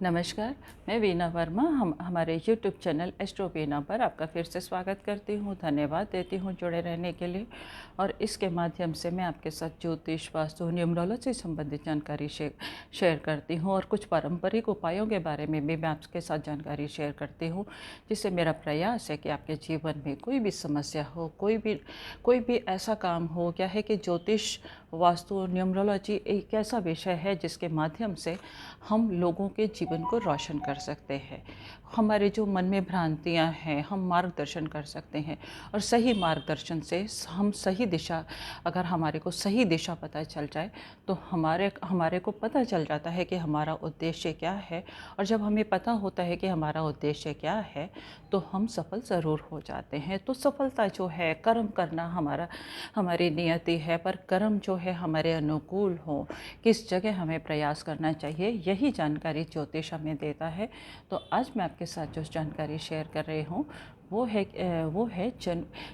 नमस्कार, मैं वीना वर्मा हमारे यूट्यूब चैनल एस्ट्रो वीना पर आपका फिर से स्वागत करती हूँ। धन्यवाद देती हूँ जुड़े रहने के लिए। और इसके माध्यम से मैं आपके साथ ज्योतिष, वास्तु, न्यूमरोलॉजी संबंधित जानकारी शेयर करती हूँ और कुछ पारंपरिक उपायों के बारे में भी मैं आपके साथ जानकारी शेयर करती हूँ, जिससे मेरा प्रयास है कि आपके जीवन में कोई भी समस्या हो, कोई भी ऐसा काम हो, क्या है कि ज्योतिष, वास्तु, न्यूमरोलॉजी एक ऐसा विषय है जिसके माध्यम से हम लोगों के जीवन को रोशन कर सकते हैं। हमारे जो मन में भ्रांतियां हैं, हम मार्गदर्शन कर सकते हैं और सही मार्गदर्शन से हम सही दिशा, अगर हमारे को सही दिशा पता चल जाए तो हमारे को पता चल जाता है कि हमारा उद्देश्य क्या है। और जब हमें पता होता है कि हमारा उद्देश्य क्या है तो हम सफल ज़रूर हो जाते हैं। तो सफलता जो है, कर्म करना हमारी नियति है, पर कर्म जो है हमारे अनुकूल हो, किस जगह हमें प्रयास करना चाहिए, यही जानकारी ज्योतिष हमें देता है। तो आज मैं आपके साथ जो जानकारी शेयर कर रही हूँ वो है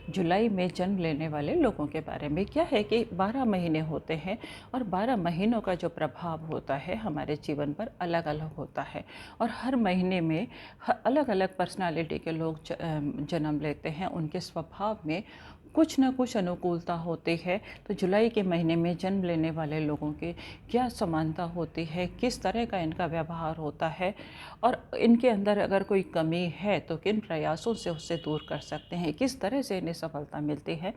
जुलाई में जन्म लेने वाले लोगों के बारे में। क्या है कि 12 महीने होते हैं और 12 महीनों का जो प्रभाव होता है हमारे जीवन पर अलग अलग होता है। और हर महीने में अलग अलग पर्सनालिटी के लोग जन्म लेते हैं। उनके स्वभाव में कुछ ना कुछ अनुकूलता होती है। तो जुलाई के महीने में जन्म लेने वाले लोगों की क्या समानता होती है, किस तरह का इनका व्यवहार होता है और इनके अंदर अगर कोई कमी है तो किन प्रयासों से उससे दूर कर सकते हैं, किस तरह से इन्हें सफलता मिलती है।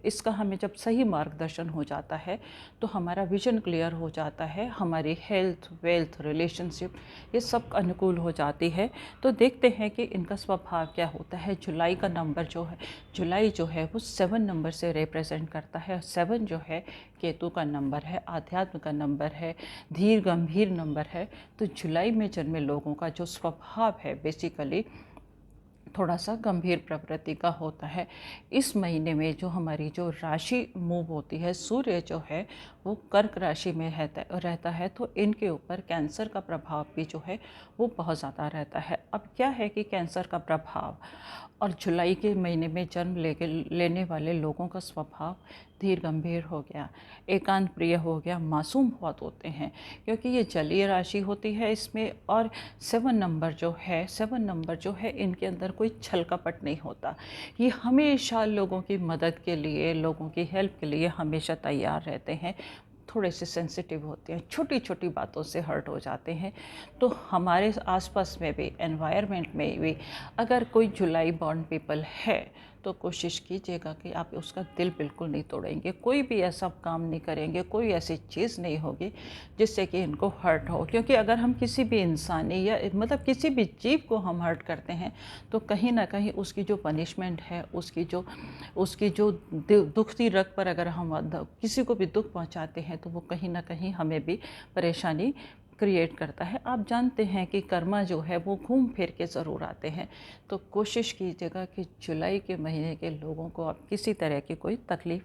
इसका हमें जब सही मार्गदर्शन हो जाता है तो हमारा विजन क्लियर हो जाता है, हमारी हेल्थ, वेल्थ, रिलेशनशिप ये सब अनुकूल हो जाती है। तो देखते हैं कि इनका स्वभाव क्या होता है। जुलाई जो है वो 7 नंबर से रिप्रेजेंट करता है। 7 जो है केतु का नंबर है, आध्यात्म का नंबर है, धीर गंभीर नंबर है। तो जुलाई में जन्मे लोगों का जो स्वभाव है बेसिकली थोड़ा सा गंभीर प्रवृत्ति का होता है। इस महीने में जो हमारी जो राशि मूव होती है, सूर्य जो है वो कर्क राशि में रहता है। तो इनके ऊपर कैंसर का प्रभाव भी जो है वो बहुत ज़्यादा रहता है। अब क्या है कि कैंसर का प्रभाव और जुलाई के महीने में जन्म लेने वाले लोगों का स्वभाव धीर गंभीर हो गया, एकांत प्रिय हो गया, मासूम बहुत होते हैं, क्योंकि ये जलीय राशि होती है इसमें। और 7 नंबर जो है इनके अंदर कोई छल कपट नहीं होता। ये हमेशा लोगों की मदद के लिए, लोगों की हेल्प के लिए हमेशा तैयार रहते हैं। थोड़े से सेंसिटिव होते हैं, छोटी छोटी बातों से हर्ट हो जाते हैं। तो हमारे आसपास में भी, एनवायरनमेंट में भी अगर कोई जुलाई बॉर्न पीपल है तो कोशिश कीजिएगा कि आप उसका दिल बिल्कुल नहीं तोड़ेंगे, कोई भी ऐसा काम नहीं करेंगे, कोई ऐसी चीज़ नहीं होगी जिससे कि इनको हर्ट हो। क्योंकि अगर हम किसी भी इंसानी या मतलब किसी भी जीव को हम हर्ट करते हैं तो कहीं ना कहीं उसकी जो पनिशमेंट है, उसकी जो दुखती रग पर अगर हम किसी को भी दुख पहुंचाते हैं तो वो कहीं ना कहीं हमें भी परेशानी क्रिएट करता है। आप जानते हैं कि कर्मा जो है वो घूम फिर के ज़रूर आते हैं। तो कोशिश कीजिएगा कि जुलाई के महीने के लोगों को आप किसी तरह की कोई तकलीफ़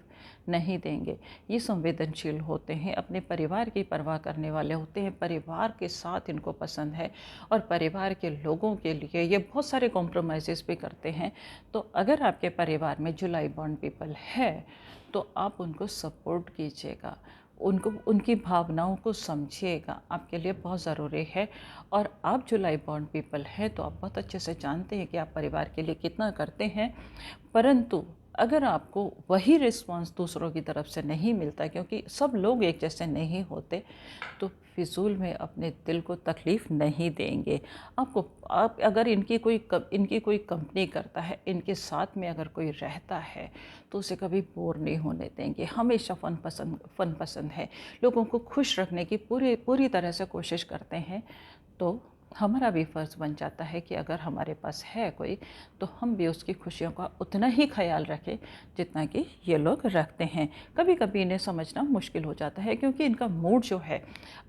नहीं देंगे। ये संवेदनशील होते हैं, अपने परिवार की परवाह करने वाले होते हैं, परिवार के साथ इनको पसंद है और परिवार के लोगों के लिए ये बहुत सारे कॉम्प्रोमाइज़ भी करते हैं। तो अगर आपके परिवार में जुलाई बॉर्न पीपल है तो आप उनको सपोर्ट कीजिएगा, उनकी भावनाओं को समझिएगा, आपके लिए बहुत ज़रूरी है। और आप जुलाई बॉर्न पीपल हैं तो आप बहुत अच्छे से जानते हैं कि आप परिवार के लिए कितना करते हैं। परंतु अगर आपको वही रिस्पांस दूसरों की तरफ से नहीं मिलता, क्योंकि सब लोग एक जैसे नहीं होते, तो फिजूल में अपने दिल को तकलीफ़ नहीं देंगे। आप अगर इनकी कोई कंपनी करता है, इनके साथ में अगर कोई रहता है तो उसे कभी बोर नहीं होने देंगे। हमेशा फ़न पसंद है, लोगों को खुश रखने की पूरी तरह से कोशिश करते हैं। तो हमारा भी फ़र्ज़ बन जाता है कि अगर हमारे पास है कोई तो हम भी उसकी खुशियों का उतना ही ख्याल रखें जितना कि ये लोग रखते हैं। कभी कभी इन्हें समझना मुश्किल हो जाता है क्योंकि इनका मूड जो है,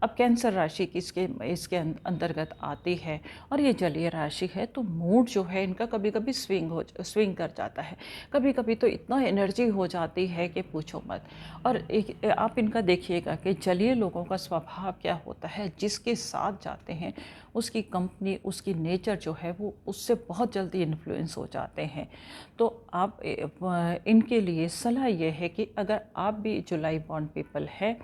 अब कैंसर राशि इसके अंतर्गत आती है और ये जलीय राशि है, तो मूड जो है इनका कभी कभी स्विंग कर जाता है। कभी कभी तो इतना एनर्जी हो जाती है कि पूछो मत। और आप इनका देखिएगा कि जलीय लोगों का स्वभाव क्या होता है, जिसके साथ जाते हैं उसकी कंपनी, उसकी नेचर जो है वो उससे बहुत जल्दी इन्फ्लुएंस हो जाते हैं। तो आप इनके लिए सलाह ये है कि अगर आप भी जुलाई बॉर्न पीपल है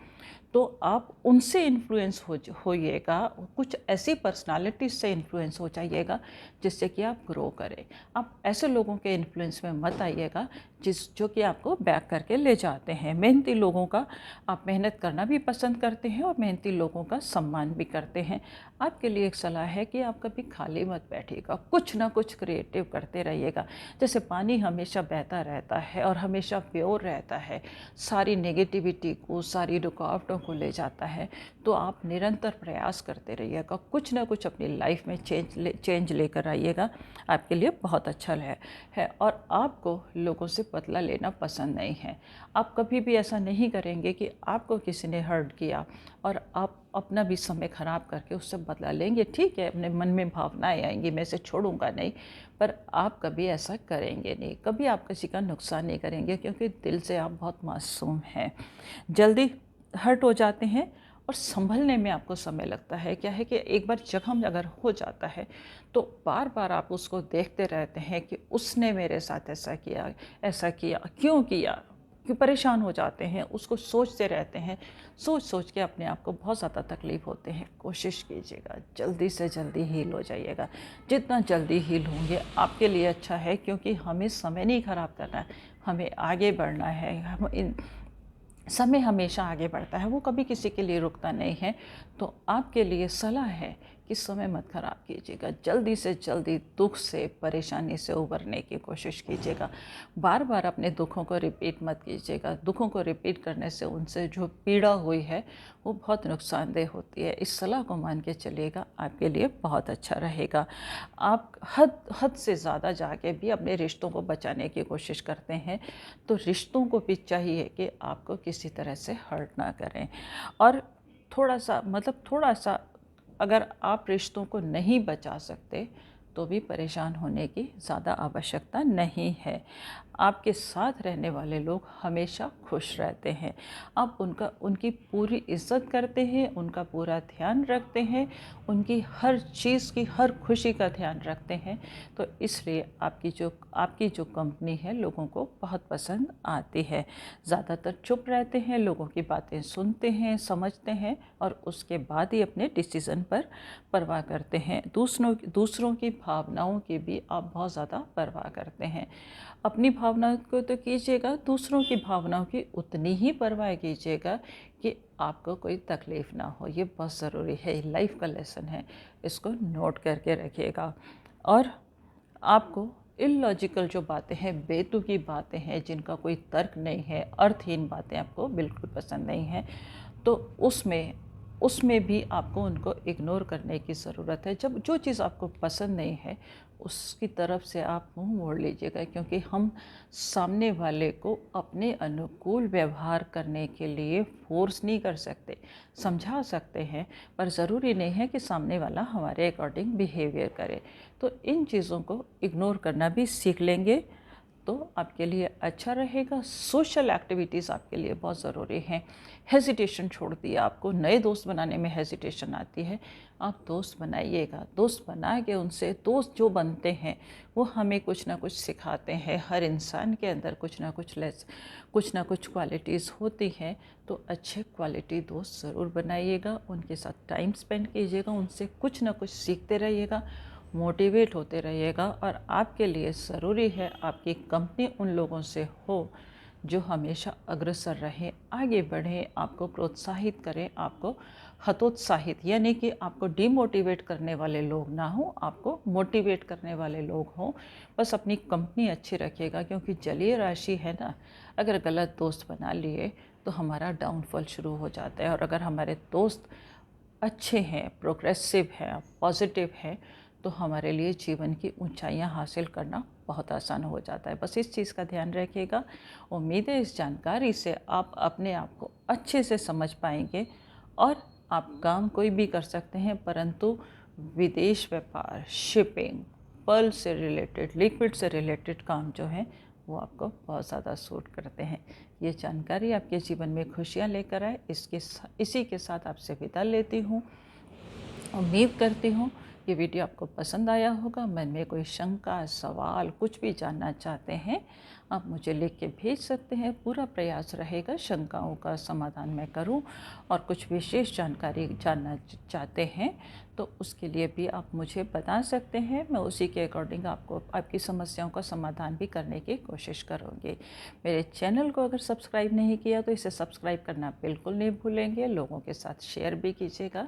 तो आप उनसे इन्फ्लुएंस होइएगा, कुछ ऐसी पर्सनालिटी से इन्फ्लुएंस हो जाइएगा जिससे कि आप ग्रो करें। आप ऐसे लोगों के इन्फ्लुएंस में मत आइएगा जो कि आपको बैक करके ले जाते हैं। मेहनती लोगों का आप मेहनत करना भी पसंद करते हैं और मेहनती लोगों का सम्मान भी करते हैं। आपके लिए एक सलाह है कि आप कभी खाली मत बैठिएगा, कुछ ना कुछ क्रिएटिव करते रहिएगा। जैसे पानी हमेशा बहता रहता है और हमेशा प्योर रहता है, सारी नेगेटिविटी को, सारी रुकावटों को ले जाता है, तो आप निरंतर प्रयास करते रहिएगा, कुछ ना कुछ अपनी लाइफ में चेंज लेकर आइएगा। आपके लिए बहुत अच्छा है। और आपको लोगों से बदला लेना पसंद नहीं है। आप कभी भी ऐसा नहीं करेंगे कि आपको किसी ने हर्ट किया और आप अपना भी समय ख़राब करके उससे बदला लेंगे। ठीक है, अपने मन में भावनाएं आएंगी, मैं इसे छोड़ूंगा नहीं, पर आप कभी ऐसा करेंगे नहीं। कभी आप किसी का नुकसान नहीं करेंगे, क्योंकि दिल से आप बहुत मासूम हैं। जल्दी हर्ट हो जाते हैं और संभलने में आपको समय लगता है। क्या है कि एक बार जख्म अगर हो जाता है तो बार बार आप उसको देखते रहते हैं कि उसने मेरे साथ ऐसा किया, क्यों किया, कि परेशान हो जाते हैं, उसको सोचते रहते हैं। सोच सोच के अपने आप को बहुत ज़्यादा तकलीफ़ होते हैं। कोशिश कीजिएगा जल्दी से जल्दी हील हो जाइएगा। जितना जल्दी हील होंगे आपके लिए अच्छा है, क्योंकि हमें समय नहीं ख़राब करना है, हमें आगे बढ़ना है। समय हमेशा आगे बढ़ता है, वो कभी किसी के लिए रुकता नहीं है। तो आपके लिए सलाह है कि समय मत खराब कीजिएगा, जल्दी से जल्दी दुख से, परेशानी से उबरने की कोशिश कीजिएगा। बार बार अपने दुखों को रिपीट मत कीजिएगा। दुखों को रिपीट करने से उनसे जो पीड़ा हुई है वो बहुत नुकसानदेह होती है। इस सलाह को मान के चलिएगा, आपके लिए बहुत अच्छा रहेगा। आप हद से ज़्यादा जाके भी अपने रिश्तों को बचाने की कोशिश करते हैं, तो रिश्तों को भी चाहिए कि आपको किसी तरह से हर्ट ना करें। और थोड़ा सा अगर आप रिश्तों को नहीं बचा सकते तो भी परेशान होने की ज़्यादा आवश्यकता नहीं है। आपके साथ रहने वाले लोग हमेशा खुश रहते हैं। आप उनकी पूरी इज़्ज़त करते हैं, उनका पूरा ध्यान रखते हैं, उनकी हर चीज़ की, हर खुशी का ध्यान रखते हैं। तो इसलिए आपकी जो कंपनी है लोगों को बहुत पसंद आती है। ज़्यादातर चुप रहते हैं, लोगों की बातें सुनते हैं, समझते हैं और उसके बाद ही अपने डिसीज़न पर परवाह करते हैं। दूसरों की भावनाओं की भी आप बहुत ज़्यादा परवाह करते हैं। अपनी भावनाओं को तो कीजिएगा, दूसरों की भावनाओं की उतनी ही परवाह कीजिएगा कि आपको कोई तकलीफ़ ना हो। ये बहुत ज़रूरी है, लाइफ का लेसन है, इसको नोट करके रखिएगा। और आपको इलॉजिकल जो बातें हैं, बेतुकी बातें हैं, जिनका कोई तर्क नहीं है, अर्थहीन बातें आपको बिल्कुल पसंद नहीं हैं, तो उसमें भी आपको उनको इग्नोर करने की ज़रूरत है। जब जो चीज़ आपको पसंद नहीं है उसकी तरफ से आप मुंह मोड़ लीजिएगा, क्योंकि हम सामने वाले को अपने अनुकूल व्यवहार करने के लिए फोर्स नहीं कर सकते। समझा सकते हैं, पर ज़रूरी नहीं है कि सामने वाला हमारे अकॉर्डिंग बिहेवियर करे। तो इन चीज़ों को इग्नोर करना भी सीख लेंगे तो आपके लिए अच्छा रहेगा। सोशल एक्टिविटीज़ आपके लिए बहुत ज़रूरी हैं। हेजिटेशन छोड़ दिया, आपको नए दोस्त बनाने में हेजिटेशन आती है, आप दोस्त बनाइएगा। दोस्त बना के उनसे, दोस्त जो बनते हैं वो हमें कुछ ना कुछ सिखाते हैं। हर इंसान के अंदर कुछ ना कुछ क्वालिटीज़ होती हैं, तो अच्छे क्वालिटी दोस्त ज़रूर बनाइएगा। उनके साथ टाइम स्पेंड कीजिएगा, उनसे कुछ ना कुछ सीखते रहिएगा, मोटिवेट होते रहिएगा। और आपके लिए ज़रूरी है आपकी कंपनी उन लोगों से हो जो हमेशा अग्रसर रहें, आगे बढ़ें, आपको प्रोत्साहित करें, आपको हतोत्साहित यानी कि आपको डिमोटिवेट करने वाले लोग ना हों, आपको मोटिवेट करने वाले लोग हों। बस अपनी कंपनी अच्छी रखिएगा, क्योंकि जलीय राशि है ना, अगर गलत दोस्त बना लिए तो हमारा डाउनफॉल शुरू हो जाता है। और अगर हमारे दोस्त अच्छे हैं, प्रोग्रेसिव हैं, पॉजिटिव हैं, तो हमारे लिए जीवन की ऊंचाइयां हासिल करना बहुत आसान हो जाता है। बस इस चीज़ का ध्यान रखिएगा। उम्मीद है इस जानकारी से आप अपने आप को अच्छे से समझ पाएंगे और आप काम कोई भी कर सकते हैं, परंतु विदेश व्यापार, शिपिंग, पर्ल से रिलेटेड, लिक्विड से रिलेटेड काम जो हैं वो आपको बहुत ज़्यादा सूट करते हैं। ये जानकारी आपके जीवन में खुशियाँ लेकर आए, इसी के साथ आपसे विदा लेती हूँ। उम्मीद करती हूँ ये वीडियो आपको पसंद आया होगा। मन में कोई शंका, सवाल कुछ भी जानना चाहते हैं, आप मुझे लिख के भेज सकते हैं। पूरा प्रयास रहेगा शंकाओं का समाधान मैं करूं, और कुछ विशेष जानकारी जानना चाहते हैं तो उसके लिए भी आप मुझे बता सकते हैं। मैं उसी के अकॉर्डिंग आपको आपकी समस्याओं का समाधान भी करने की कोशिश करूँगी। मेरे चैनल को अगर सब्सक्राइब नहीं किया तो इसे सब्सक्राइब करना बिल्कुल नहीं भूलेंगे। लोगों के साथ शेयर भी कीजिएगा।